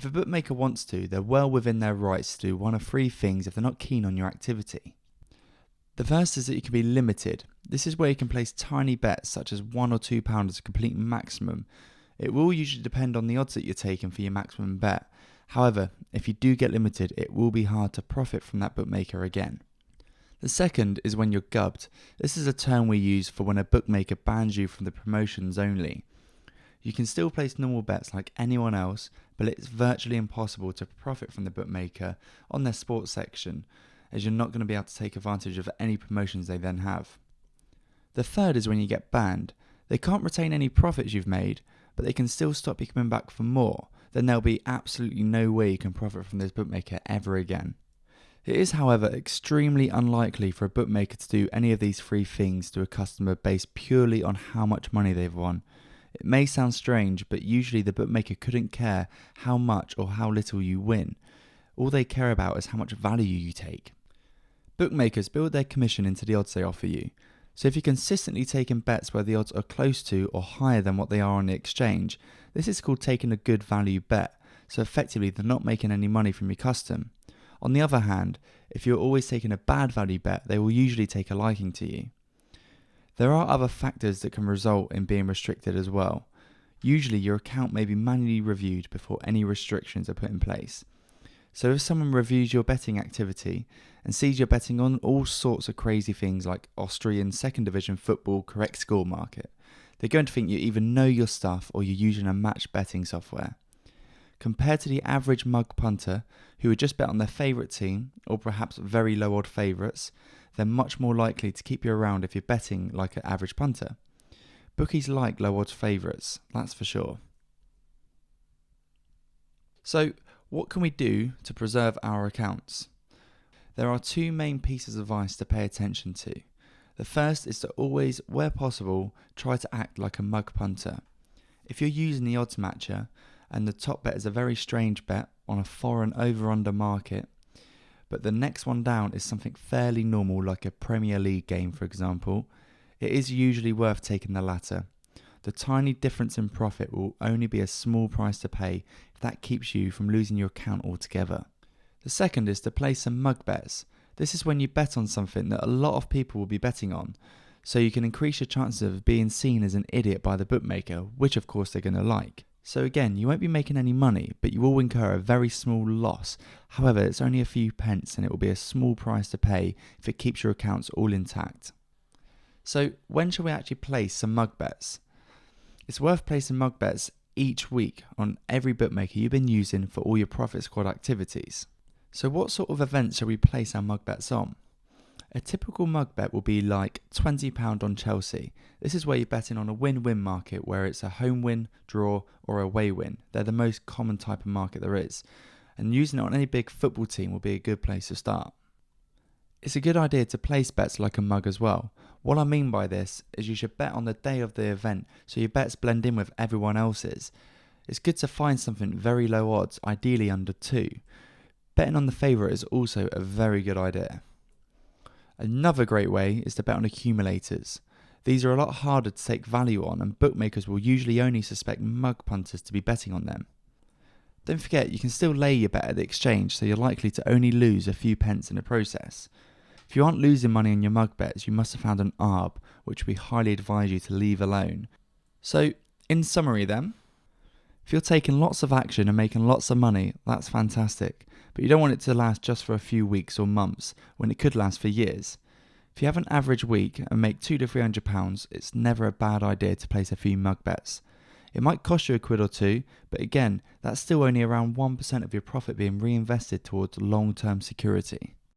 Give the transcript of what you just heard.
If a bookmaker wants to, they're well within their rights to do one of three things if they're not keen on your activity. The first is that you can be limited. This is where you can place tiny bets such as £1 or £2 as a complete maximum. It will usually depend on the odds that you're taking for your maximum bet. However, if you do get limited, it will be hard to profit from that bookmaker again. The second is when you're gubbed. This is a term we use for when a bookmaker bans you from the promotions only. You can still place normal bets like anyone else, but it's virtually impossible to profit from the bookmaker on their sports section, as you're not going to be able to take advantage of any promotions they then have. The third is when you get banned. They can't retain any profits you've made, but they can still stop you coming back for more. Then there'll be absolutely no way you can profit from this bookmaker ever again. It is, however, extremely unlikely for a bookmaker to do any of these three things to a customer based purely on how much money they've won. It may sound strange, but usually the bookmaker couldn't care how much or how little you win. All they care about is how much value you take. Bookmakers build their commission into the odds they offer you. So if you're consistently taking bets where the odds are close to or higher than what they are on the exchange, this is called taking a good value bet. So effectively they're not making any money from your custom. On the other hand, if you're always taking a bad value bet, they will usually take a liking to you. There are other factors that can result in being restricted as well. Usually your account may be manually reviewed before any restrictions are put in place. So if someone reviews your betting activity and sees you're betting on all sorts of crazy things like Austrian second division football correct score market, they're going to think you either know your stuff or you're using a match betting software. Compared to the average mug punter who would just bet on their favourite team or perhaps very low odd favourites, they're much more likely to keep you around if you're betting like an average punter. Bookies like low odds favourites, that's for sure. So, what can we do to preserve our accounts? There are two main pieces of advice to pay attention to. The first is to always, where possible, try to act like a mug punter. If you're using the odds matcher and the top bet is a very strange bet on a foreign over-under market, but the next one down is something fairly normal like a Premier League game for example, it is usually worth taking the latter. The tiny difference in profit will only be a small price to pay if that keeps you from losing your account altogether. The second is to place some mug bets. This is when you bet on something that a lot of people will be betting on, so you can increase your chances of being seen as an idiot by the bookmaker, which of course they're going to like. So again, you won't be making any money, but you will incur a very small loss. However, it's only a few pence and it will be a small price to pay if it keeps your accounts all intact. So when shall we actually place some mug bets? It's worth placing mug bets each week on every bookmaker you've been using for all your profit squad activities. So what sort of events shall we place our mug bets on? A typical mug bet will be like £20 on Chelsea. This is where you're betting on a win-win market where it's a home win, draw or away win. They're the most common type of market there is. And using it on any big football team will be a good place to start. It's a good idea to place bets like a mug as well. What I mean by this is you should bet on the day of the event so your bets blend in with everyone else's. It's good to find something very low odds, ideally under 2. Betting on the favourite is also a very good idea. Another great way is to bet on accumulators. These are a lot harder to take value on and bookmakers will usually only suspect mug punters to be betting on them. Don't forget you can still lay your bet at the exchange so you're likely to only lose a few pence in the process. If you aren't losing money on your mug bets, you must have found an ARB, which we highly advise you to leave alone. So, in summary then, if you're taking lots of action and making lots of money, that's fantastic, but you don't want it to last just for a few weeks or months when it could last for years. If you have an average week and make £200 to £300, it's never a bad idea to place a few mug bets. It might cost you £1 or £2, but again, that's still only around 1% of your profit being reinvested towards long-term security.